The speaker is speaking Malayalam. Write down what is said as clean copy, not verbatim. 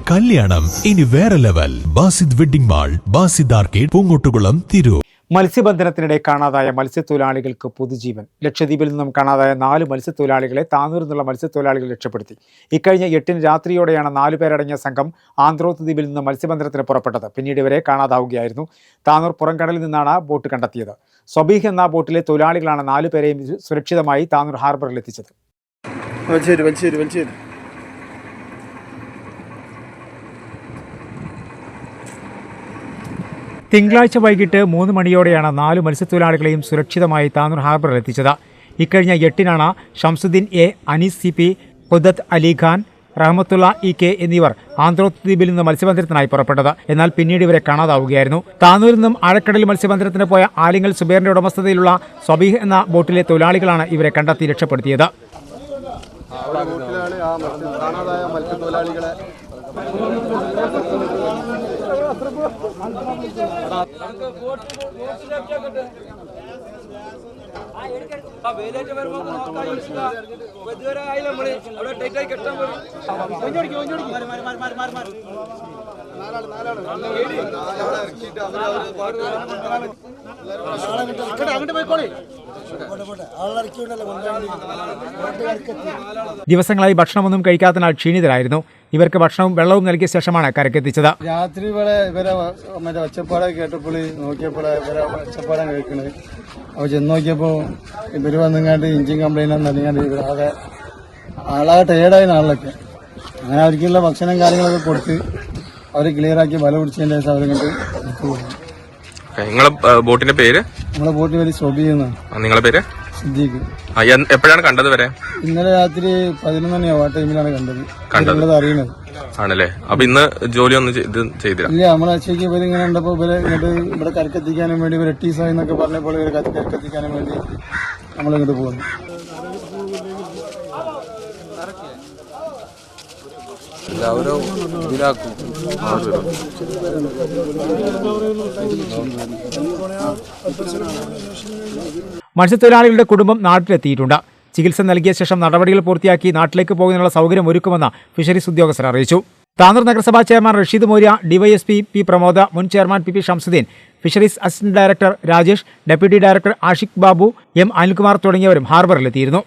കല്യാണം ഇനി വേറെ level. Basid wedding mall, Basid arcade, Poongottukulam, Tirur. മത്സ്യബന്ധനത്തിനിടെ കാണാതായ മത്സ്യത്തൊഴിലാളികൾക്ക് പുതുജീവൻ. ലക്ഷദ്വീപിൽ നിന്നും കാണാതായ 4 മത്സ്യത്തൊഴിലാളികളെ താനൂരിൽ നിന്നുള്ള മത്സ്യത്തൊഴിലാളികൾ രക്ഷപ്പെടുത്തി. ഇക്കഴിഞ്ഞ 8 രാത്രിയോടെയാണ് 4 പേരടങ്ങിയ സംഘം ആന്ത്രോത്ത് ദ്വീപിൽ നിന്ന് മത്സ്യബന്ധനത്തിന് പുറപ്പെട്ടത്. പിന്നീട് ഇവരെ കാണാതാവുകയായിരുന്നു. താനൂർ പുറംകടലിൽ നിന്നാണ് ബോട്ട് കണ്ടെത്തിയത്. സ്വബീഹ് എന്ന ബോട്ടിലെ തൊഴിലാളികളാണ് 4 പേരെയും സുരക്ഷിതമായി താനൂർ ഹാർബറിൽ എത്തിച്ചത്. തിങ്കളാഴ്ച വൈകിട്ട് 3 മണിയോടെയാണ് 4 മത്സ്യത്തൊഴിലാളികളെയും സുരക്ഷിതമായി താനൂർ ഹാർബറിൽ എത്തിച്ചത്. ഇക്കഴിഞ്ഞ 8-നാണ് Shamsuddin A, Anees CP, Khudath Ali Khan, Rahmathulla EK എന്നിവർ ആന്ത്രോത്ത് ദ്വീപിൽ നിന്ന് മത്സ്യബന്ധനത്തിനായി പുറപ്പെട്ടത്. എന്നാൽ പിന്നീട് ഇവരെ കാണാതാവുകയായിരുന്നു. താനൂരിൽ നിന്നും ആഴക്കടലിൽ മത്സ്യബന്ധനത്തിന് പോയ ആലിങ്ങൽ സുബൈറിന്റെ ഉടമസ്ഥതയിലുള്ള സ്വബീഹ് എന്ന ബോട്ടിലെ തൊഴിലാളികളാണ് ഇവരെ കണ്ടെത്തി രക്ഷപ്പെടുത്തിയത്. ദിവസങ്ങളായി ഭക്ഷണമൊന്നും കഴിക്കാത്തതിനാൽ ക്ഷീണിതരായിരുന്നു. ഇവർക്ക് ഭക്ഷണവും വെള്ളവും നൽകിയ ശേഷമാണ് കരക്കെത്തിച്ചത്. രാത്രി ഇവരെ മറ്റേ ഒച്ചപ്പാടെ കേട്ടപ്പോൾ നോക്കിയപ്പോൾ ഇവരെ ഒച്ചപ്പാടാൻ കേൾക്കണത്. അപ്പോൾ ചെന്ന് നോക്കിയപ്പോൾ ഇവർ വന്നിങ്ങാണ്ട് എഞ്ചിൻ കംപ്ലൈൻറ്റ് നല്ലിങ്ങാണ്ട് ഇവരാകെ ടയേർഡായ ആളിലൊക്കെ അങ്ങനെ അവർക്കുള്ള ഭക്ഷണം കാര്യങ്ങളൊക്കെ കൊടുത്ത് അവർ ക്ലിയറാക്കി വല പിടിച്ചതിൻ്റെ ശേഷം അവരിങ്ങോട്ട് പോകും. നിങ്ങളെ ബോട്ടിന്റെ പേര്? നമ്മളെ ബോട്ടിന്റെ പേര് സ്വബീഹ് എന്നാണ്. നിങ്ങളെ പേര്? സിദ്ദീഖ്. എപ്പോഴാണ് കണ്ടത് വരെ? ഇന്നലെ രാത്രി 11 മണിയാവും. ആ ടൈമിലാണ് കണ്ടത് അറിയുന്നത്. ആണല്ലേ? അപ്പൊ ഇന്ന് ജോലി ഒന്നും ചെയ്തില്ല? ഇല്ല, നമ്മളെ അച്ഛയ്ക്ക് ഇവരിങ്ങനെ കണ്ടപ്പോ ഇങ്ങോട്ട് ഇവിടെ കരക്കെത്തിക്കാനും വേണ്ടി ഇവർ എട്ടീസായി എന്നൊക്കെ പറഞ്ഞപ്പോൾ ഇവർ കരക്കെത്തിക്കാനും വേണ്ടി നമ്മളിങ്ങോട്ട് പോകുന്നു. മത്സ്യത്തൊഴിലാളികളുടെ കുടുംബം നാട്ടിലെത്തിയിട്ടുണ്ട്. ചികിത്സ നൽകിയ ശേഷം നടപടികൾ പൂർത്തിയാക്കി നാട്ടിലേക്ക് പോകുന്നതിനുള്ള സൗകര്യം ഒരുക്കുമെന്ന് ഫിഷറീസ് ഉദ്യോഗസ്ഥർ അറിയിച്ചു. താനൂർ നഗരസഭാ chairman Rasheed Morya, DYSP P Pramoda, മുൻ chairman PP Shamsuddin, fisheries assistant director Rajesh, deputy director Ashiq Babu, M Anilkumar തുടങ്ങിയവരും ഹാർബറിലെത്തിയിരുന്നു.